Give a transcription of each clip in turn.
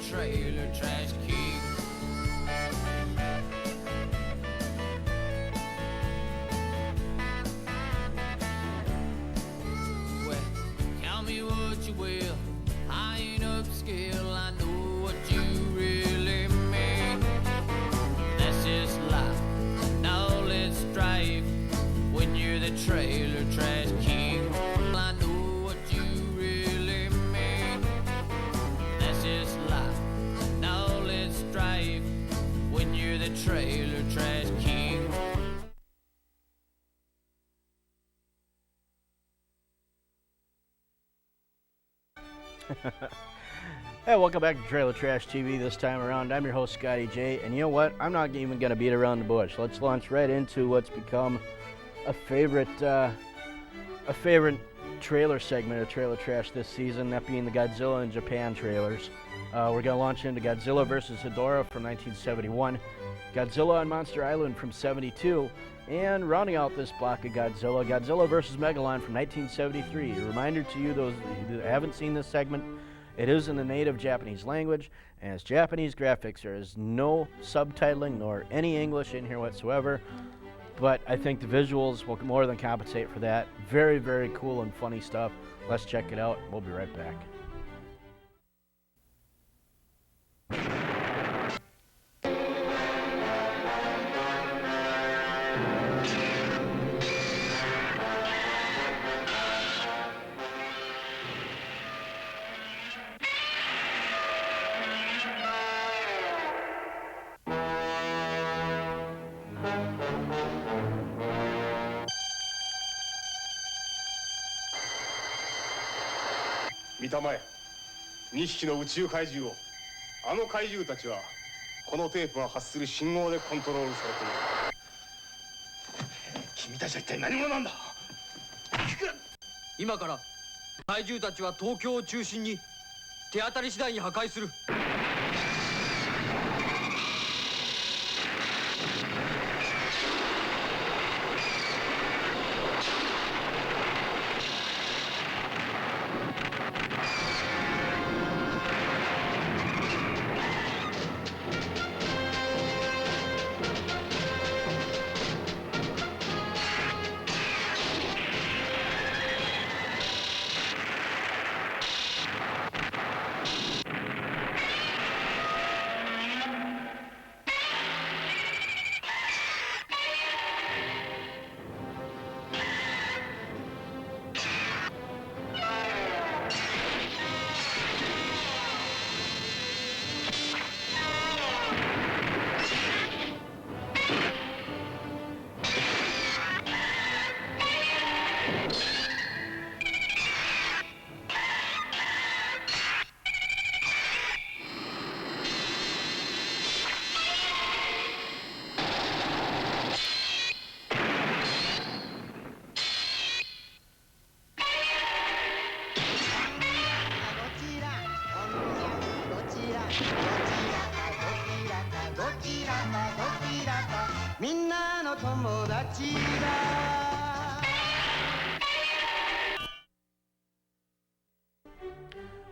trailer trash king. Well, tell me what you will, I ain't upscale, I know what you really mean. That's just life, now let's drive when you're the trailer trash king. I know what you really mean. That's just life, now let's drive when you're the trailer trash king. Hey, welcome back to Trailer Trash TV this time around. I'm your host, Scotty J, and you know what? I'm not even going to beat around the bush. Let's launch right into what's become a favorite trailer segment of Trailer Trash this season, that being the Godzilla in Japan trailers. We're going to launch into Godzilla vs. Hedorah from 1971, Godzilla on Monster Island from 72, and rounding out this block of Godzilla vs. Megalon from 1973. A reminder to you, those who haven't seen this segment, it is in the native Japanese language, and it's Japanese graphics. There is no subtitling nor any English in here whatsoever, but I think the visuals will more than compensate for that. Very, very cool and funny stuff. Let's check it out. We'll be right back. 見たまえ、2匹の宇宙怪獣を。あの怪獣たちはこのテープが発する信号でコントロールされている。君たちは一体何者なんだ。今から怪獣たちは東京を中心に手当たり次第に破壊する。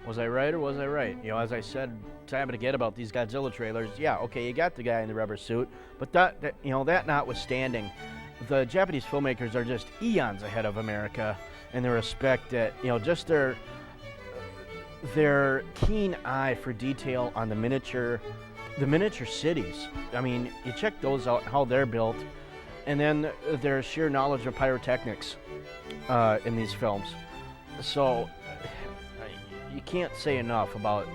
Was I right or was I right? You know, as I said time and again about these Godzilla trailers, yeah, okay, you got the guy in the rubber suit, but that notwithstanding, the Japanese filmmakers are just eons ahead of America in the respect that, you know, just their keen eye for detail on the miniature cities. I mean, you check those out, how they're built, and then their sheer knowledge of pyrotechnics in these films. So you can't say enough about,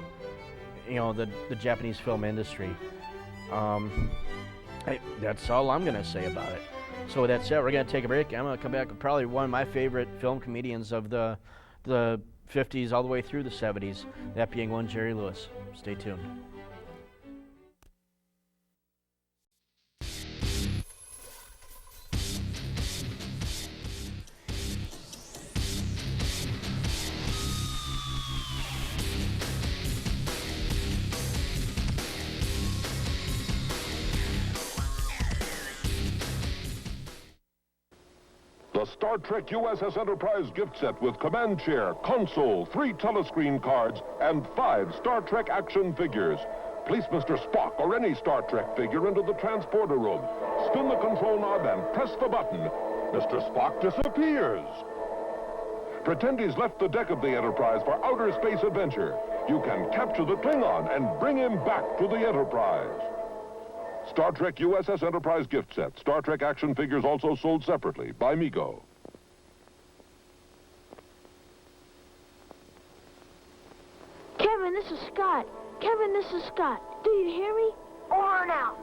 you know, the Japanese film industry. That's all I'm gonna say about it. So with that said, we're gonna take a break. I'm gonna come back with probably one of my favorite film comedians of the 50s all the way through the 70s, that being one Jerry Lewis. Stay tuned. Star Trek USS Enterprise gift set with command chair, console, 3 telescreen cards, and 5 Star Trek action figures. Place Mr. Spock or any Star Trek figure into the transporter room. Spin the control knob and press the button. Mr. Spock disappears. Pretend he's left the deck of the Enterprise for outer space adventure. You can capture the Klingon and bring him back to the Enterprise. Star Trek USS Enterprise gift set. Star Trek action figures also sold separately by Mego. Kevin, this is Scott. Kevin, this is Scott. Do you hear me? Over now.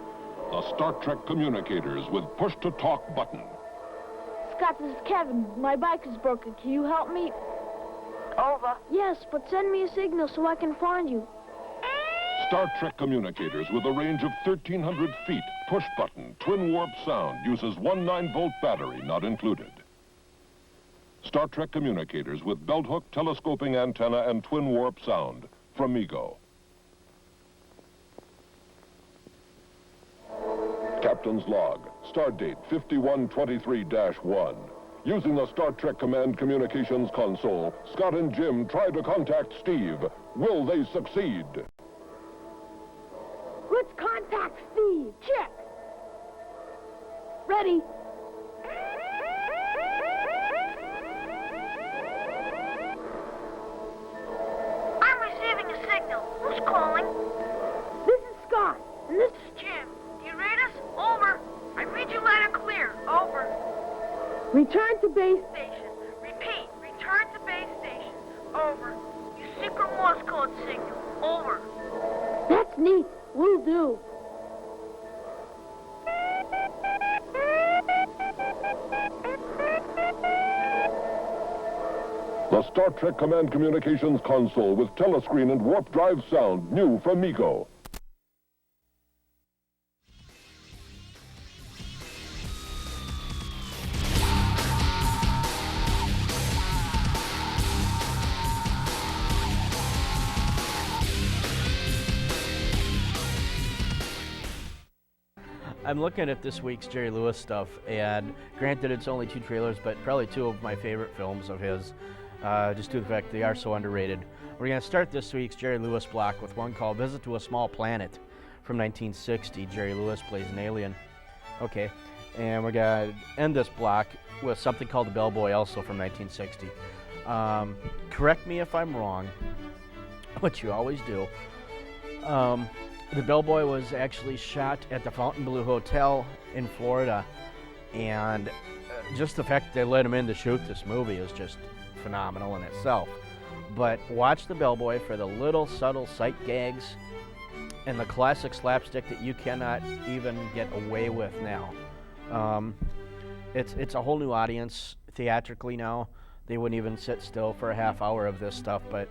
The Star Trek communicators with push-to-talk button. Scott, this is Kevin. My bike is broken. Can you help me? Over. Yes, but send me a signal so I can find you. Star Trek communicators with a range of 1,300 feet. Push button, twin warp sound, uses 1 9-volt battery, not included. Star Trek communicators with belt hook, telescoping antenna, and twin warp sound from Mego. Captain's log, stardate 5123-1. Using the Star Trek Command Communications console, Scott and Jim try to contact Steve. Will they succeed? Let's contact Steve. Check. Ready. I'm receiving a signal. Who's calling? This is Scott, and this is Jim. Do you read us? Over. I read you loud and clear. Over. Return to base station. Repeat. Return to base station. Over. Use secret Morse code signal. Over. That's neat. Will do. The Star Trek Command Communications console with telescreen and warp drive sound, new from Mego. I'm looking at this week's Jerry Lewis stuff, and granted it's only 2 trailers, but probably 2 of my favorite films of his, just due to the fact they are so underrated. We're going to start this week's Jerry Lewis block with one called Visit to a Small Planet from 1960. Jerry Lewis plays an alien. Okay, and we're going to end this block with something called The Bellboy, also from 1960. Correct me if I'm wrong, which you always do. The Bellboy was actually shot at the Fontainebleau Hotel in Florida, and just the fact that they let him in to shoot this movie is just phenomenal in itself. But watch The Bellboy for the little subtle sight gags and the classic slapstick that you cannot even get away with now. It's a whole new audience theatrically now. They wouldn't even sit still for a half hour of this stuff, but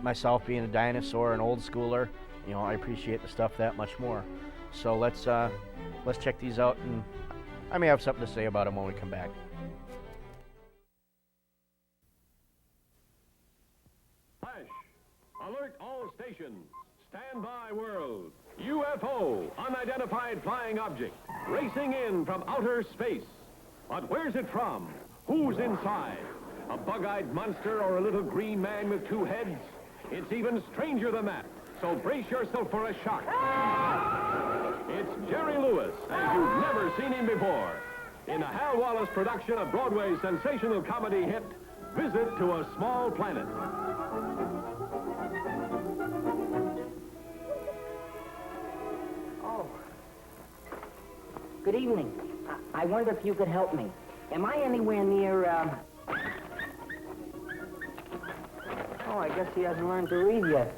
myself being a dinosaur, an old schooler, you know, I appreciate the stuff that much more. So let's check these out, and I may have something to say about them when we come back. Flash! Alert all stations! Stand by world! UFO, unidentified flying object, racing in from outer space. But where's it from? Who's inside? A bug-eyed monster or a little green man with 2 heads? It's even stranger than that. So brace yourself for a shock. It's Jerry Lewis, as you've never seen him before, in a Hal Wallace production of Broadway's sensational comedy hit, Visit to a Small Planet. Oh. Good evening. I wonder if you could help me. Am I anywhere near, Oh, I guess he hasn't learned to read yet.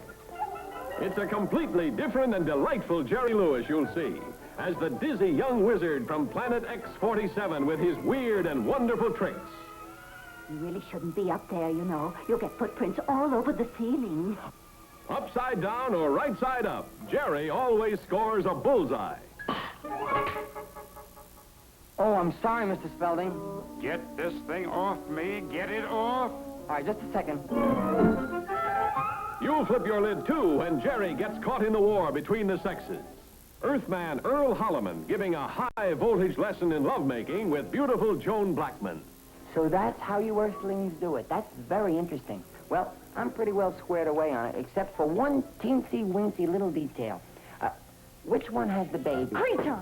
It's a completely different and delightful Jerry Lewis, you'll see, as the dizzy young wizard from Planet X-47 with his weird and wonderful tricks. You really shouldn't be up there, you know. You'll get footprints all over the ceiling. Upside down or right side up, Jerry always scores a bullseye. Oh, I'm sorry, Mr. Spelding. Get this thing off me. Get it off. All right, just a second. You'll flip your lid, too, when Jerry gets caught in the war between the sexes. Earthman Earl Holliman giving a high-voltage lesson in lovemaking with beautiful Joan Blackman. So that's how you Earthlings do it. That's very interesting. Well, I'm pretty well squared away on it, except for one teensy-weensy little detail. Which one has the baby? Creton!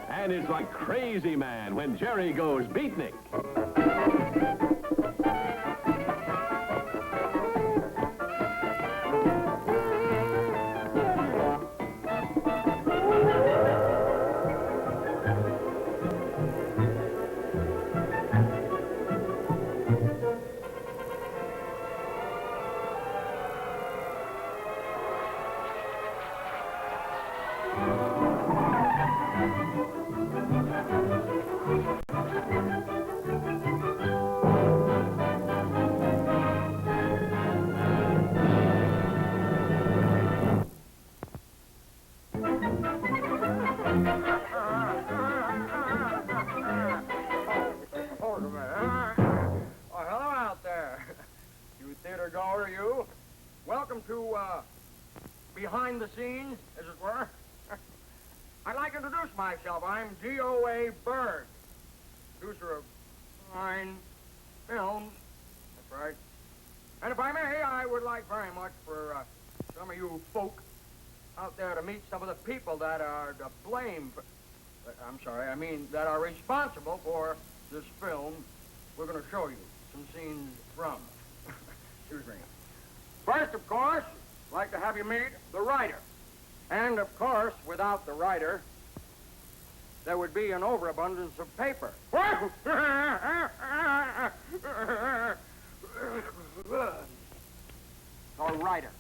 And it's like Crazy Man when Jerry goes beatnik. Welcome to, behind the scenes, as it were. I'd like to introduce myself. I'm D.O.A. Berg, producer of fine film. That's right. And if I may, I would like very much for some of you folk out there to meet some of the people that are to blame for, that are responsible for this film we're going to show you some scenes from. Excuse me. First, of course, I'd like to have you meet the writer. And, of course, without the writer, there would be an overabundance of paper. The writer.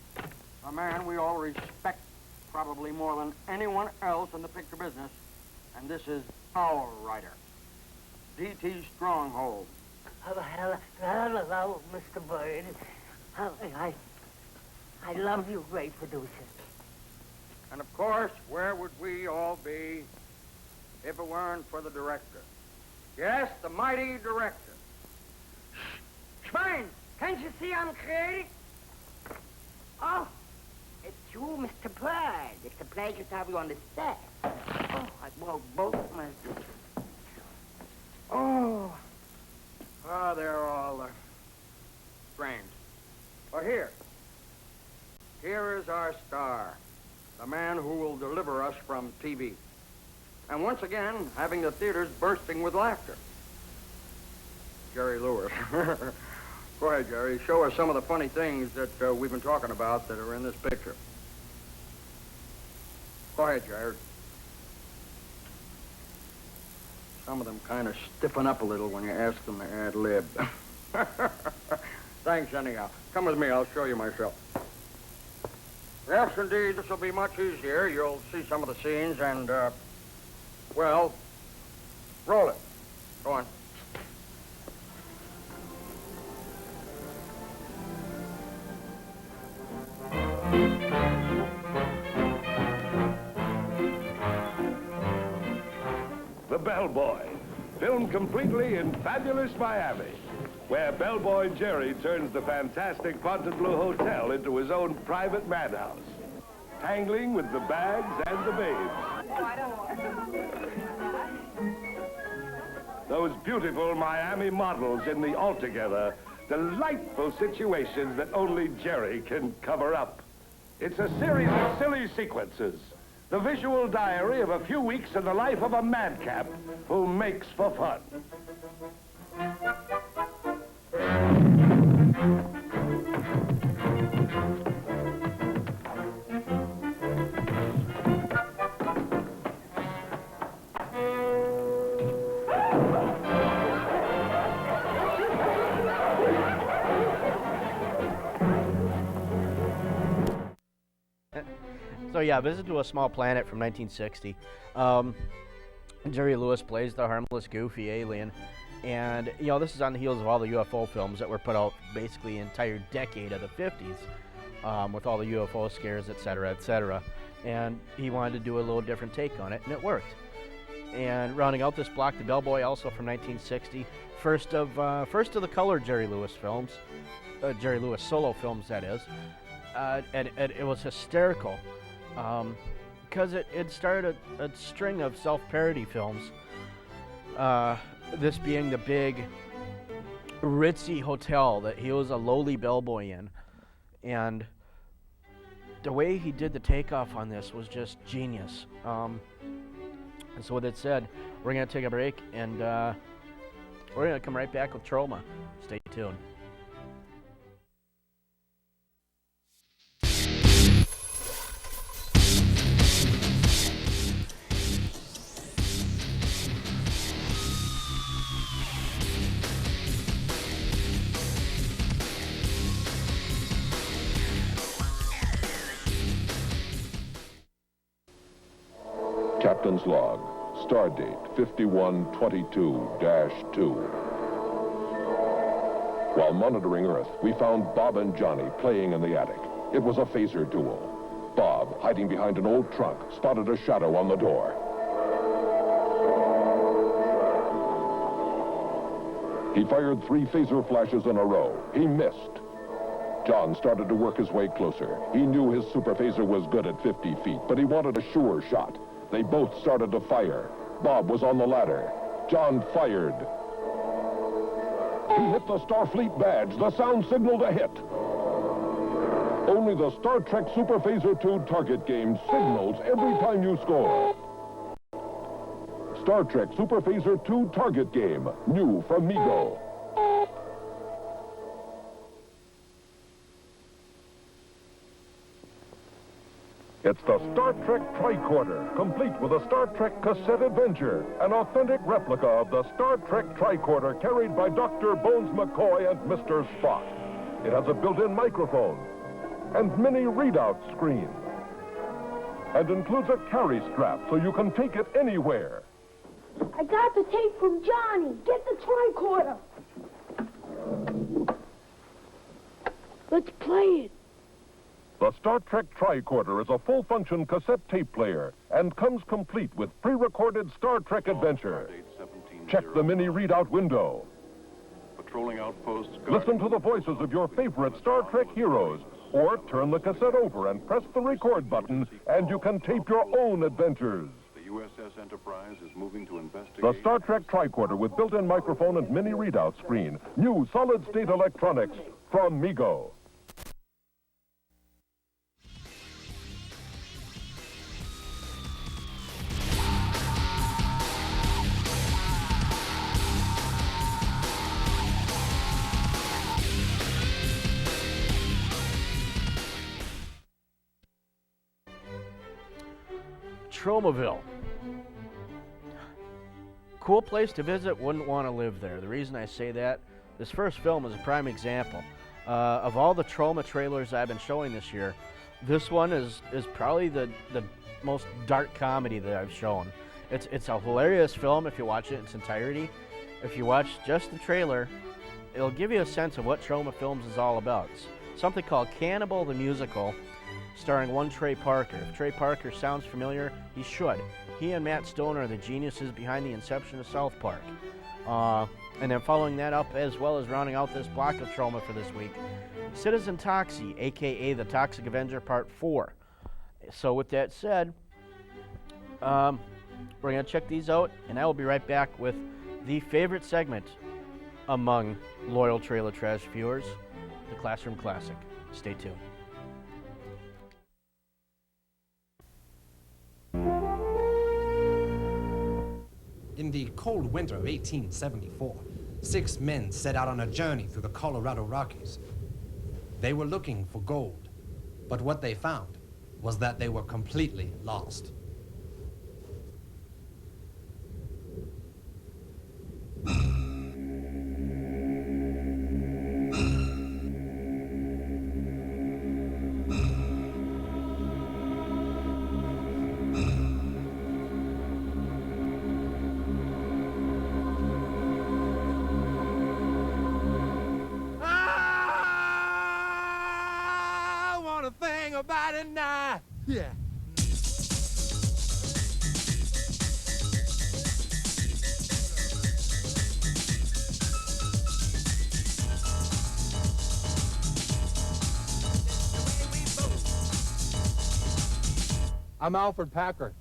A man we all respect probably more than anyone else in the picture business. And this is our writer, D.T. Stronghold. Hello, Mr. Bird. I love you, great producer. And of course, where would we all be if it weren't for the director? Yes, the mighty director. Schwein, can't you see I'm creating? Oh, it's you, Mr. Bird. It's a pleasure to have you on the set. Oh, I broke both my... Oh, they're all strange. Well, here is our star, the man who will deliver us from TV. And once again, having the theaters bursting with laughter. Jerry Lewis. Go ahead, Jerry. Show us some of the funny things that we've been talking about that are in this picture. Go ahead, Jared. Some of them kind of stiffen up a little when you ask them to ad lib. Thanks, anyhow. Come with me. I'll show you myself. Yes, indeed. This will be much easier. You'll see some of the scenes and, well, roll it. Go on. The Bellboy, filmed completely in fabulous Miami, where Bellboy Jerry turns the fantastic Fontainebleau Hotel into his own private madhouse, tangling with the bags and the babes. Those beautiful Miami models in the altogether delightful situations that only Jerry can cover up. It's a series of silly sequences. The visual diary of a few weeks in the life of a madcap who makes for fun. So yeah, Visit to a Small Planet from 1960. Jerry Lewis plays the harmless, goofy alien. And, you know, this is on the heels of all the UFO films that were put out basically the entire decade of the 50s, with all the UFO scares, etc., etc. And he wanted to do a little different take on it, and it worked. And rounding out this block, The Bellboy, also from 1960. First of the color Jerry Lewis films, Jerry Lewis solo films, that is. And it was hysterical. Because it started a string of self-parody films, this being the big ritzy hotel that he was a lowly bellboy in. And the way he did the takeoff on this was just genius. And so with that said, we're going to take a break, and we're going to come right back with Troma. Stay tuned. Captain's log, stardate 5122-2. While monitoring Earth, we found Bob and Johnny playing in the attic. It was a phaser duel. Bob, hiding behind an old trunk, spotted a shadow on the door. He fired 3 phaser flashes in a row. He missed. John started to work his way closer. He knew his super phaser was good at 50 feet, but he wanted a sure shot. They both started to fire. Bob was on the ladder. John fired. He hit the Starfleet badge, the sound signal to hit. Only the Star Trek Super Phaser 2 target game signals every time you score. Star Trek Super Phaser 2 target game, new from Mego. It's the Star Trek Tricorder, complete with a Star Trek cassette adventure, an authentic replica of the Star Trek Tricorder carried by Dr. Bones McCoy and Mr. Spock. It has a built-in microphone and mini readout screen, and includes a carry strap so you can take it anywhere. I got the tape from Johnny. Get the tricorder. Let's play it. The Star Trek Tricorder is a full-function cassette tape player and comes complete with pre-recorded Star Trek adventure. Check the mini readout window. Patrolling outposts. Listen to the voices of your favorite Star Trek heroes, or turn the cassette over and press the record button, and you can tape your own adventures. The USS Enterprise is moving to investigate. The Star Trek Tricorder with built-in microphone and mini readout screen. New solid-state electronics from Mego. Tromaville. Cool place to visit, wouldn't want to live there. The reason I say that, this first film is a prime example. Of all the Troma trailers I've been showing this year, this one is probably the most dark comedy that I've shown. It's a hilarious film if you watch it in its entirety. If you watch just the trailer, it'll give you a sense of what Troma Films is all about. It's something called Cannibal the Musical, starring one Trey Parker. If Trey Parker sounds familiar, he should. He and Matt Stone are the geniuses behind the inception of South Park. And then following that up, as well as rounding out this block of Troma for this week, Citizen Toxie, a.k.a. The Toxic Avenger Part 4. So with that said, we're going to check these out, and I will be right back with the favorite segment among loyal Trailer Trash viewers, the Classroom Classic. Stay tuned. In the cold winter of 1874, 6 men set out on a journey through the Colorado Rockies. They were looking for gold, but what they found was that they were completely lost. About it now. Yeah. I'm Alfred Packard.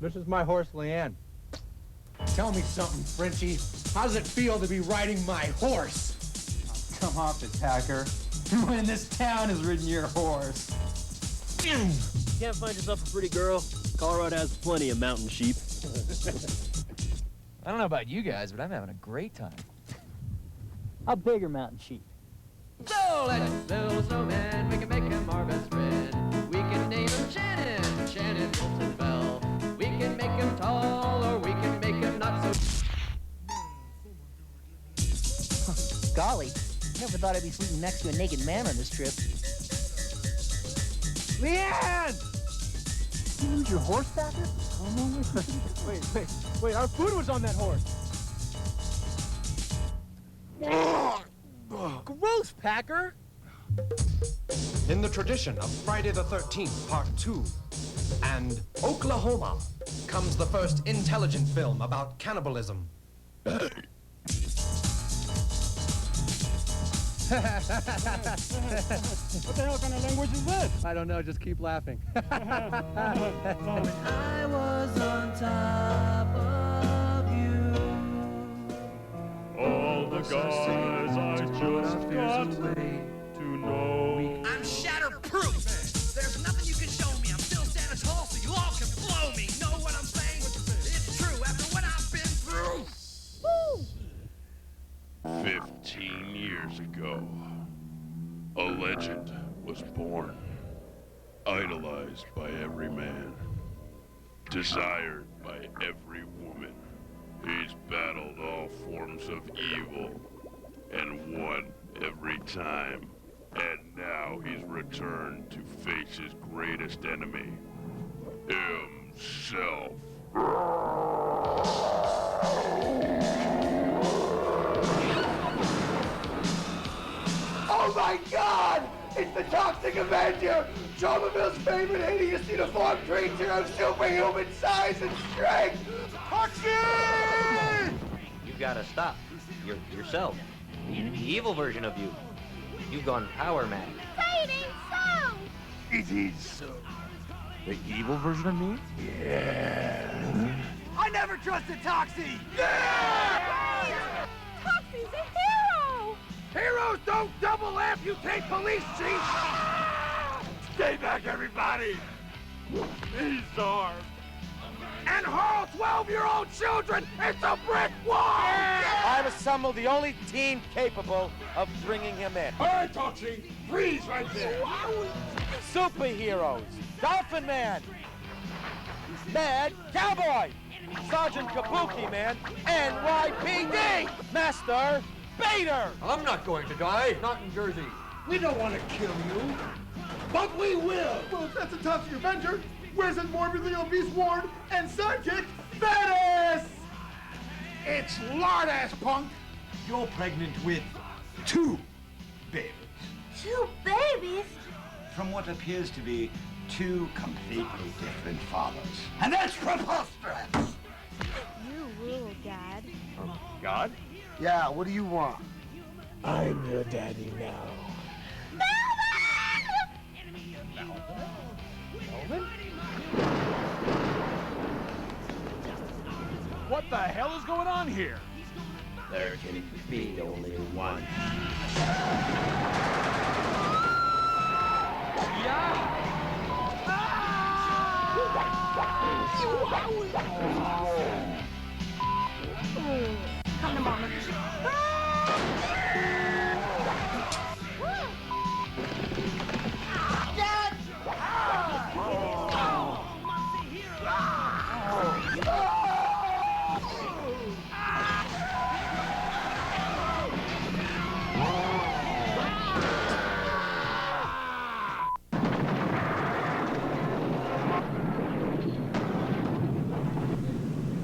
This is my horse, Leanne. Tell me something, Frenchie. How does it feel to be riding my horse? come off it, Packer. When this town has ridden your horse. Can't find yourself a pretty girl? Colorado has plenty of mountain sheep. I don't know about you guys, but I'm having a great time. How big are mountain sheep? So let's build a snowman, we can make him our best friend. We can name him Shannon, Shannon Wilson Bell. We can make him tall, or we can make him not so... Golly, never thought I'd be sleeping next to a naked man on this trip. Leanne! Did you lose your horse, Packer? Oh, no. Wait, our food was on that horse. Gross, Packer! In the tradition of Friday the 13th, Part 2, and Oklahoma, comes the first intelligent film about cannibalism. What the hell kind of language is this? I don't know, just keep laughing. When I was on top of you, All the guys I just got to know. I'm shatterproof. There's nothing you can show me. I'm still standing tall, so you all can blow me. Know what I'm saying? It's true after what I've been through. Woo! 15 years ago, a legend was born, idolized by every man, desired by every woman. He's battled all forms of evil and won every time. And now he's returned to face his greatest enemy, himself. Oh my God! It's the Toxic Avenger! Charleville's favorite hideous uniform creature of superhuman size and strength! Toxie! You gotta stop. Yourself. The evil version of you. You've gone power mad. Say it ain't so! It is so. The evil version of me? Yeah. I never trusted Toxie! Yeah! Toxie's a hero! Heroes don't double amputate police chiefs! Stay back, everybody! He's armed. And hurl 12-year-old children into brick walls! I've assembled the only team capable of bringing him in. All right, Toxie, freeze right there! Superheroes, Dolphin Man, Mad Cowboy, Sgt Kabukiman, NYPD, Master Bader! I'm not going to die, not in Jersey. We don't want to kill you, but we will! Well, if that's a Toxic Avenger, where's his morbidly obese ward and sidekick, Fatis? It's lard-ass punk! You're pregnant with 2 babies. 2 babies? From what appears to be 2 completely different fathers. And that's preposterous! You rule, Dad. God? Yeah, what do you want? I'm your daddy now. Melvin? What the hell is going on here? There can be only one. Come to Mama. Dad!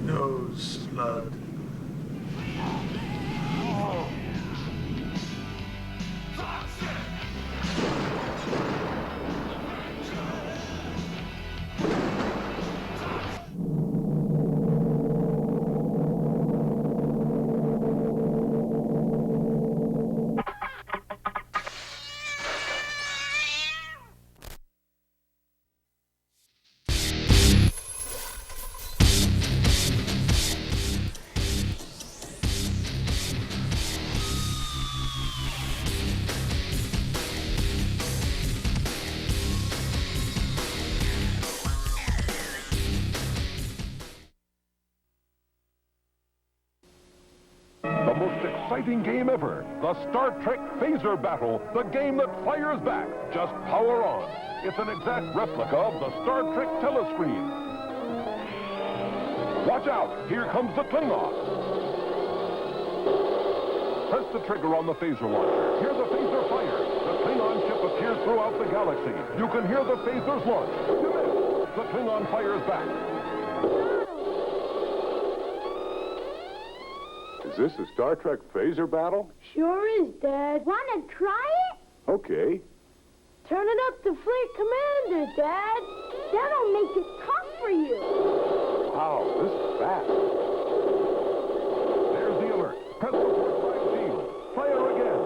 Nose blood. exciting game ever, the Star Trek Phaser Battle, the game that fires back. Just power on. It's an exact replica of the Star Trek telescreen. Watch out, here comes the Klingon. Press the trigger on the phaser launcher. Hear the phaser fire. The Klingon ship appears throughout the galaxy. You can hear the phasers launch. You missed. The Klingon fires back. Is this a Star Trek phaser battle? Sure is, Dad. Wanna try it? Okay. Turn it up to Fleet Commander, Dad. That'll make it tough for you. Wow, this is fast. There's the alert. Press the force shield. Fire again.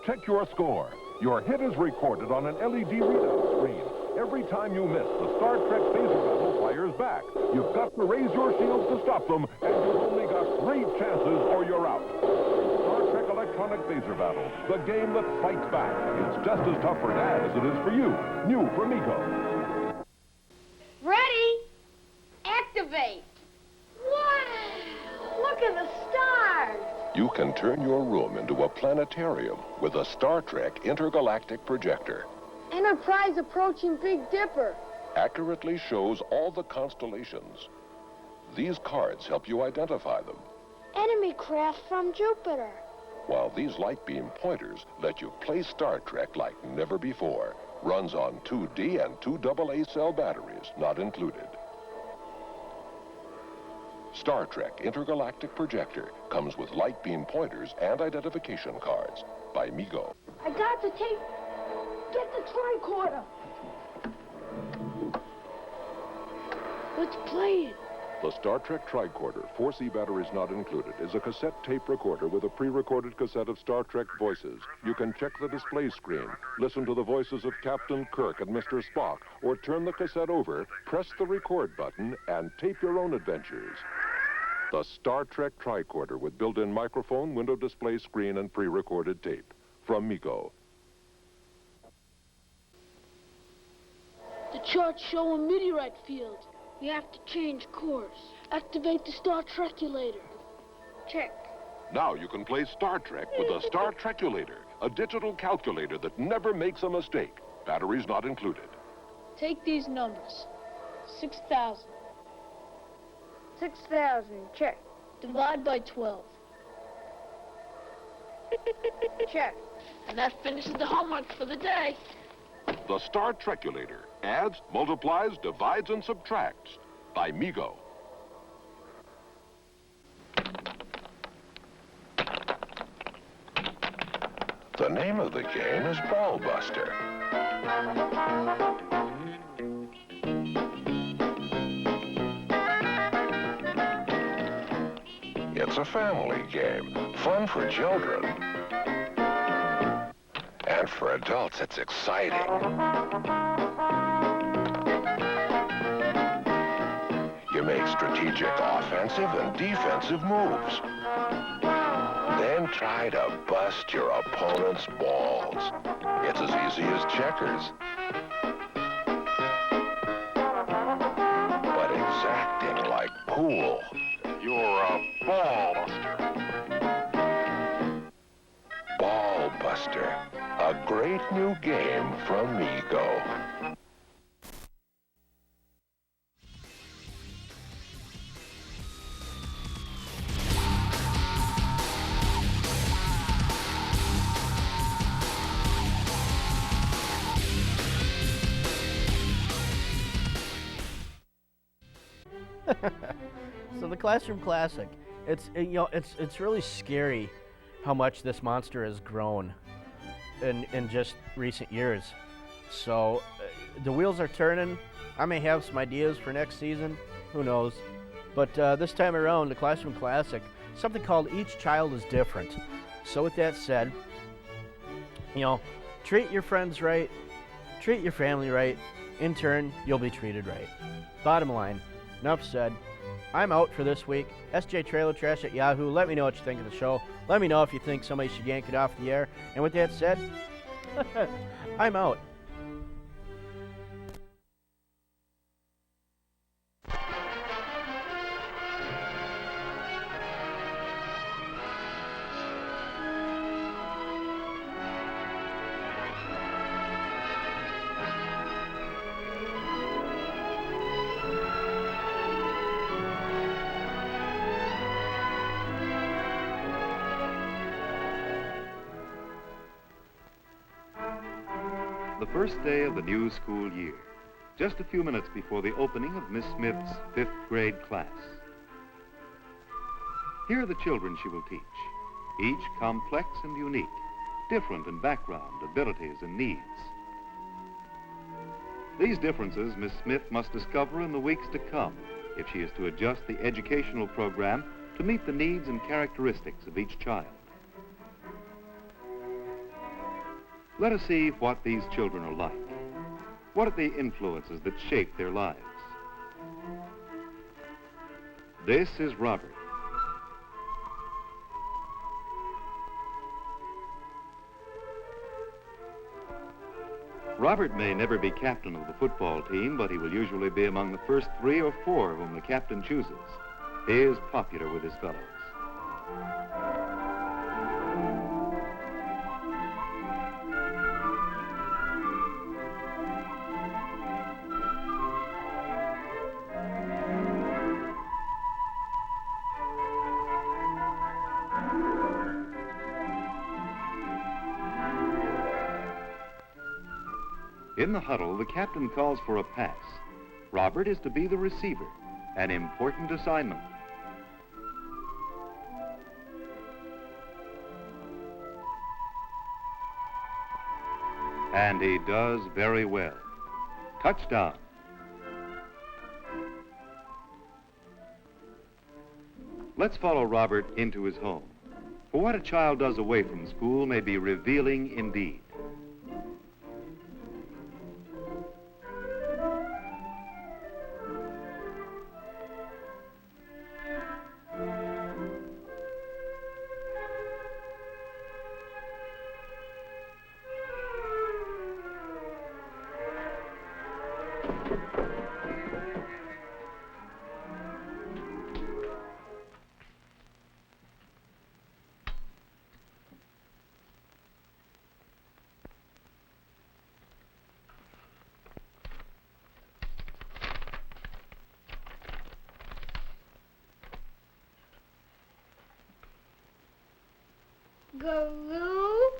Check your score. Your hit is recorded on an LED readout screen. Every time you miss, the Star Trek phaser battle fires back. You've got to raise your shields to stop them, and you've only got 3 chances or you're out. Star Trek Electronic Phaser Battle, the game that fights back. It's just as tough for Dad as it is for you. New from Miko. Ready? Activate. Wow! Look at the stars. You can turn your room into a planetarium with a Star Trek intergalactic projector. Enterprise approaching Big Dipper. Accurately shows all the constellations. These cards help you identify them, Enemy craft from Jupiter. while these light beam pointers let you play Star Trek like never before. Runs on 2D and 2 AA cell batteries, not included. Star Trek Intergalactic Projector comes with light beam pointers and identification cards by Mego. I got the tape. Get the tricorder. Let's play it. The Star Trek Tricorder, 4C batteries not included, is a cassette tape recorder with a pre-recorded cassette of Star Trek voices. You can check the display screen, listen to the voices of Captain Kirk and Mr. Spock, or turn the cassette over, press the record button, and tape your own adventures. The Star Trek Tricorder with built-in microphone, window display screen, and pre-recorded tape. From Miko. The charts show a meteorite field. We have to change course. Activate the Star Trekulator. Check. Now you can play Star Trek with a Star Trekulator, a digital calculator that never makes a mistake. Batteries not included. Take these numbers. 6,000. 6,000. Check. Divide by 12. Check. And that finishes the homework for the day. The Star Trekulator adds, multiplies, divides, and subtracts by Mego. The name of the game is Ballbuster. It's a family game, fun for children. And for adults, it's exciting. You make strategic offensive and defensive moves. Then try to bust your opponent's balls. It's as easy as checkers. But exacting like pool. You're a ballbuster. Ballbuster. A great new game from Mego. So the Classroom Classic, it's really scary how much this monster has grown in just recent years. So the wheels are turning. I may have some ideas for next season, who knows. But this time around, the Classroom Classic, something called Each Child is Different. So with that said, treat your friends right, treat your family right. In turn, you'll be treated right. Bottom line, enough said. I'm out for this week. SJ Trailer Trash at Yahoo. Let me know what you think of the show. Let me know if you think somebody should yank it off the air. And with that said, I'm out. the first day of the new school year, just a few minutes before the opening of Miss Smith's 5th grade class. Here are the children she will teach, each complex and unique, different in background, abilities, and needs. These differences Miss Smith must discover in the weeks to come if she is to adjust the educational program to meet the needs and characteristics of each child. Let us see what these children are like. What are the influences that shape their lives? This is Robert. Robert may never be captain of the football team, but he will usually be among the first 3 or 4 whom the captain chooses. He is popular with his fellows. In the huddle, the captain calls for a pass. Robert is to be the receiver, an important assignment. And he does very well. Touchdown. Let's follow Robert into his home. For what a child does away from school may be revealing indeed. Glue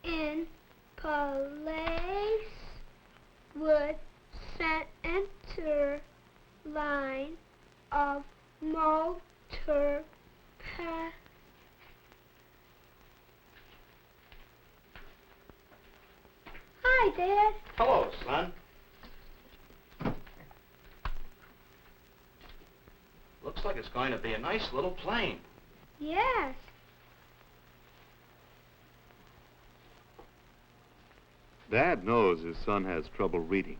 in place with center line of motor path. Hi, Dad. Hello, son. Looks like it's going to be a nice little plane. Yes. Dad knows his son has trouble reading.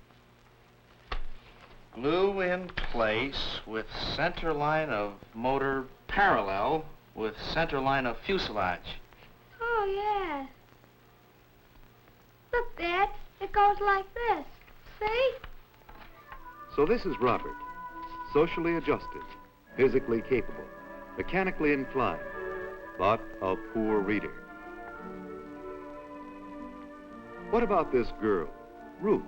Glue in place with center line of motor parallel with center line of fuselage. Oh, yeah. Look, Dad, it goes like this. See? So this is Robert, socially adjusted, physically capable, mechanically inclined, but a poor reader. What about this girl, Ruth?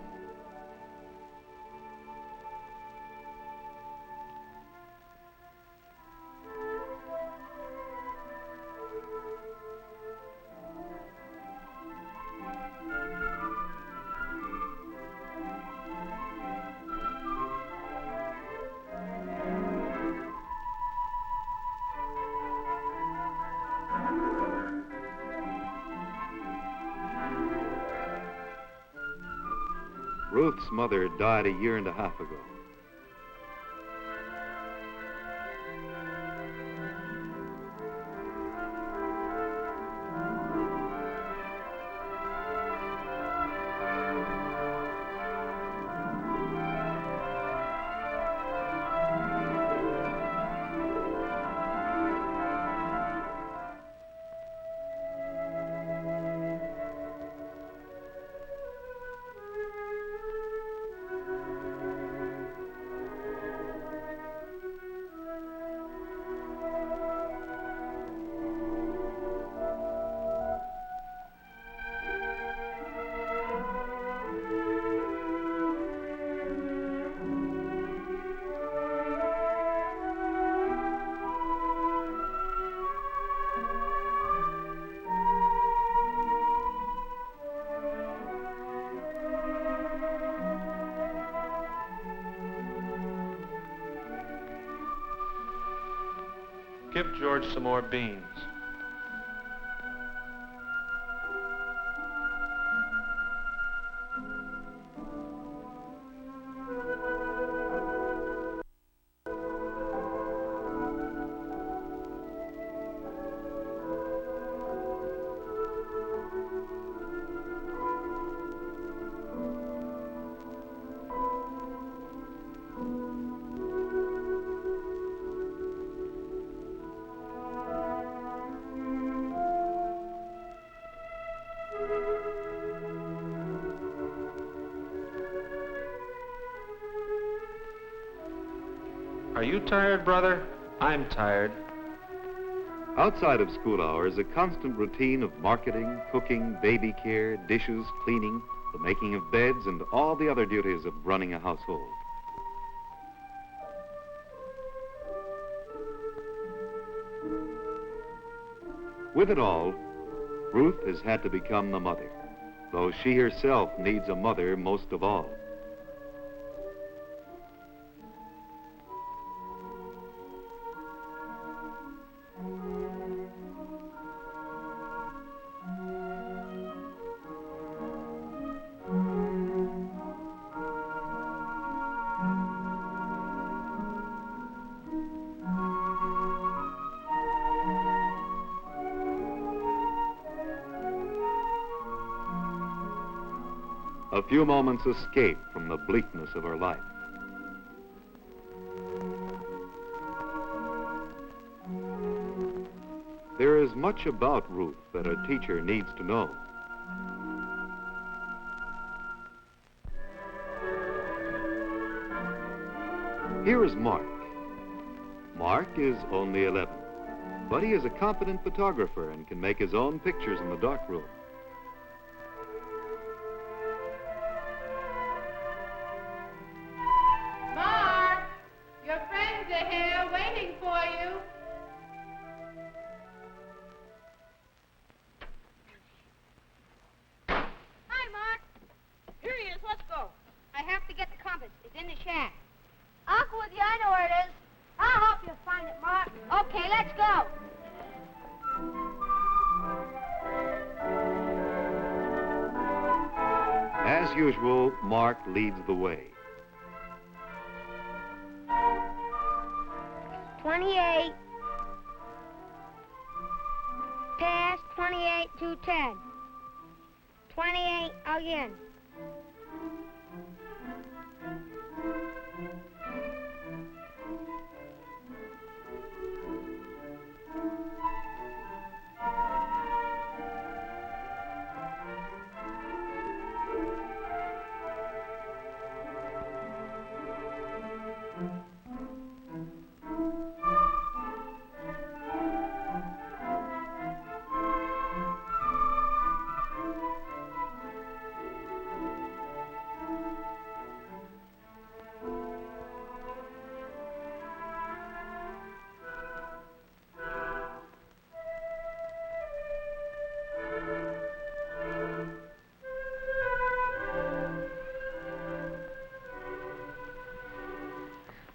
Ruth's mother died 1.5 years ago. Give George some more beans. Are you tired, brother? I'm tired. Outside of school hours, a constant routine of marketing, cooking, baby care, dishes, cleaning, the making of beds, and all the other duties of running a household. With it all, Ruth has had to become the mother, though she herself needs a mother most of all. A few moments escape from the bleakness of her life. There is much about Ruth that a teacher needs to know. Here is Mark. Mark is only 11, but he is a competent photographer and can make his own pictures in the darkroom. Mark, your friends are here waiting for you. Hi, Mark. Here he is. Let's go. I have to get the compass. It's in the shack. I'll go with you. I know where it is. I'll help you find it, Mark. Okay, let's go. As usual, Mark leads the way. 28. Pass 28 to 10. 28 again.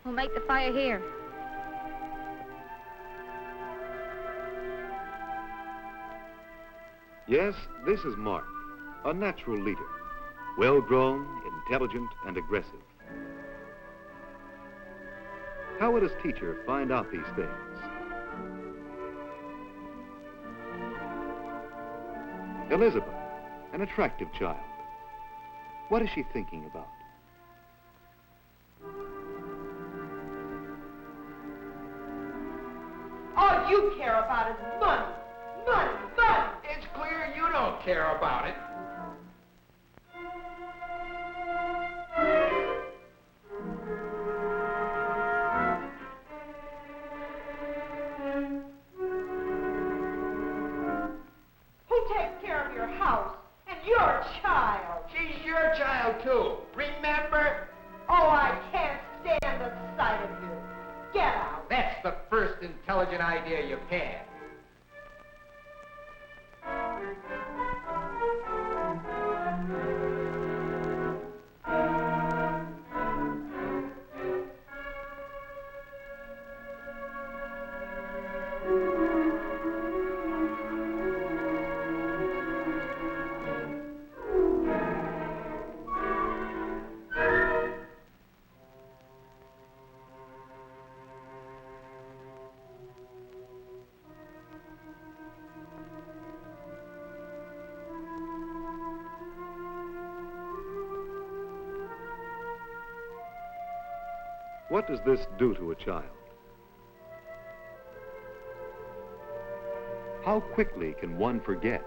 We'll make the fire here. Yes, this is Mark, a natural leader, well-grown, intelligent, and aggressive. How would his teacher find out these things? Elizabeth, an attractive child. What is she thinking about? All you care about is money. Money, money. It's clear you don't care about it. Who takes care of your house and your child? She's your child, too. Remember? Oh, I can't stand the sight of you. Get out. That's the first intelligent idea you've had. What does this do to a child? How quickly can one forget?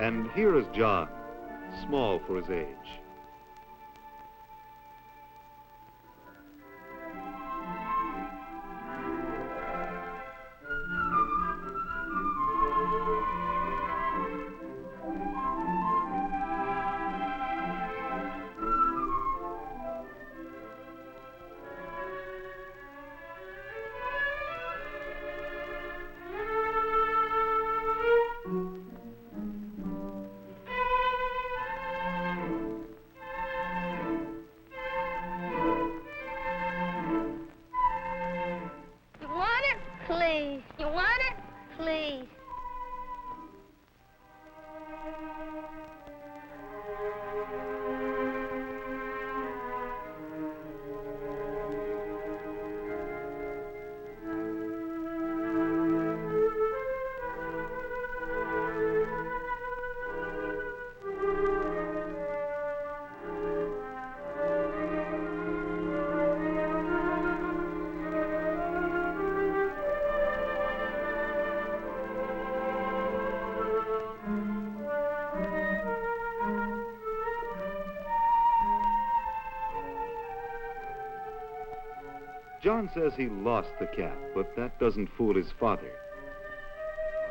And here is John, small for his age. Please. You want it? Please. John says he lost the cap, but that doesn't fool his father.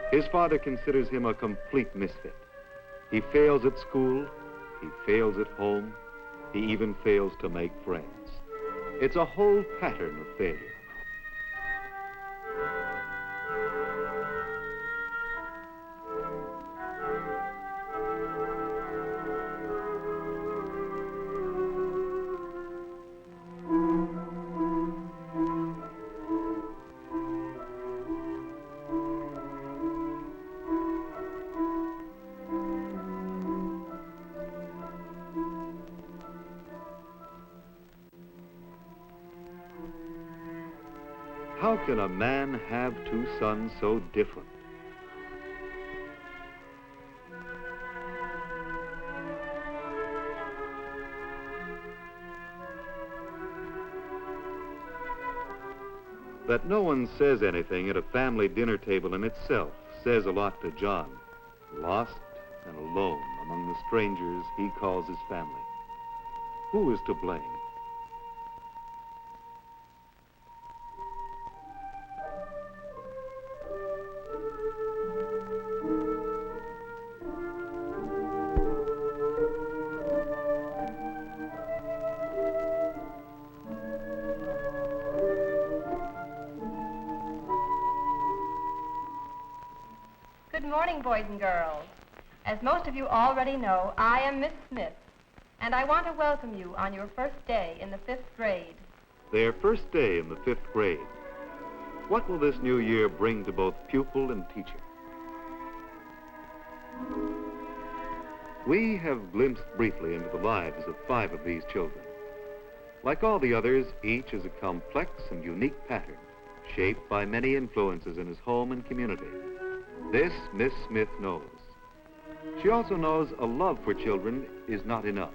His father considers him a complete misfit. He fails at school, he fails at home, he even fails to make friends. It's a whole pattern of failure. How can a man have two sons so different? That no one says anything at a family dinner table in itself says a lot to John, lost and alone among the strangers he calls his family. Who is to blame? Good morning, boys and girls. As most of you already know, I am Miss Smith, and I want to welcome you on your first day in the 5th grade. Their first day in the 5th grade. What will this new year bring to both pupil and teacher? We have glimpsed briefly into the lives of 5 of these children. Like all the others, each is a complex and unique pattern, shaped by many influences in his home and community. This Miss Smith knows. She also knows a love for children is not enough,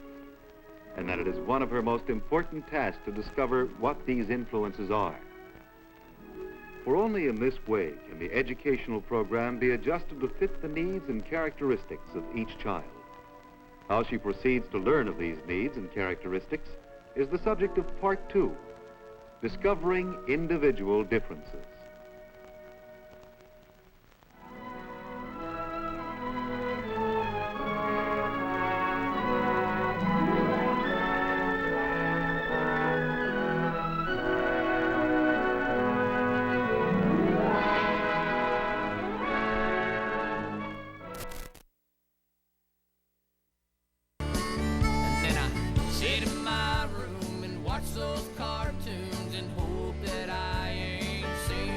and that it is one of her most important tasks to discover what these influences are. For only in this way can the educational program be adjusted to fit the needs and characteristics of each child. How she proceeds to learn of these needs and characteristics is the subject of Part 2, Discovering Individual Differences. Sit in my room and watch those cartoons and hope that I ain't seen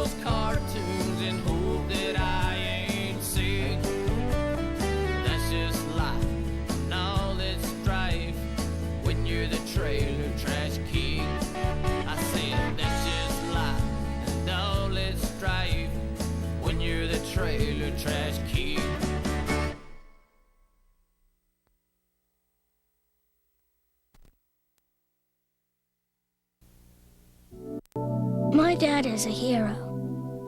those cartoons and hope that I ain't sick. That's just life and all that strife when you're the trailer trash king. I said that's just life and all that strife when you're the trailer trash king. My dad is a hero.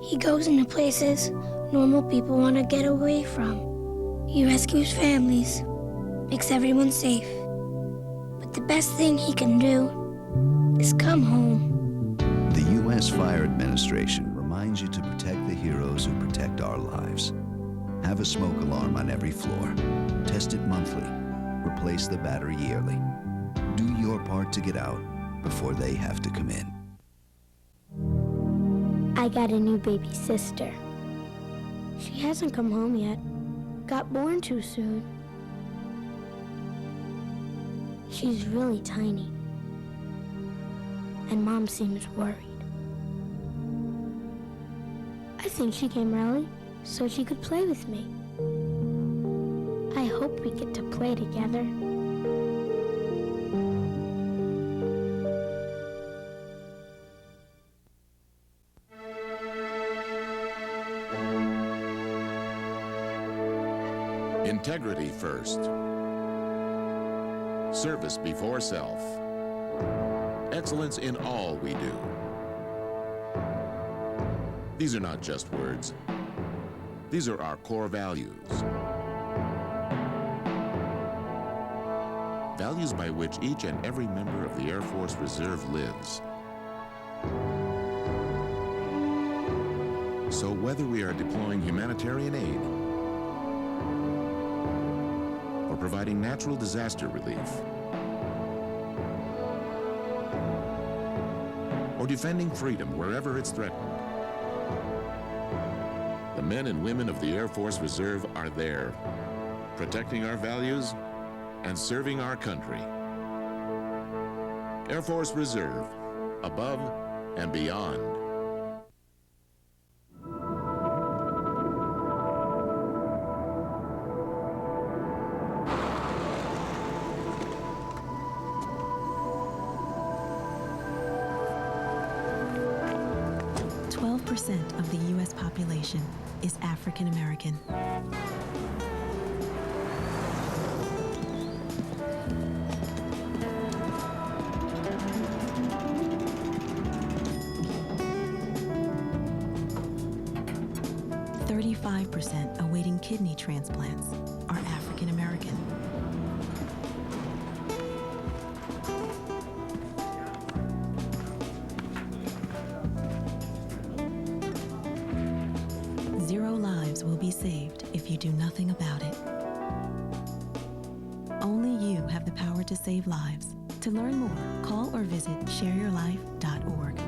He goes into places normal people want to get away from. He rescues families, makes everyone safe. But the best thing he can do is come home. The U.S. Fire Administration reminds you to protect the heroes who protect our lives. Have a smoke alarm on every floor. Test it monthly. Replace the battery yearly. Do your part to get out before they have to come in. I got a new baby sister. She hasn't come home yet. Got born too soon. She's really tiny. And Mom seems worried. I think she came early so she could play with me. I hope we get to play together. Integrity first. Service before self. Excellence in all we do. These are not just words. These are our core values. Values by which each and every member of the Air Force Reserve lives. So whether we are deploying humanitarian aid, or providing natural disaster relief, or defending freedom wherever it's threatened, the men and women of the Air Force Reserve are there, protecting our values and serving our country. Air Force Reserve, above and beyond. Of the U.S. population is African American. %, awaiting kidney transplants are African American. Will be saved if you do nothing about it. Only you have the power to save lives. To learn more, call or visit shareyourlife.org.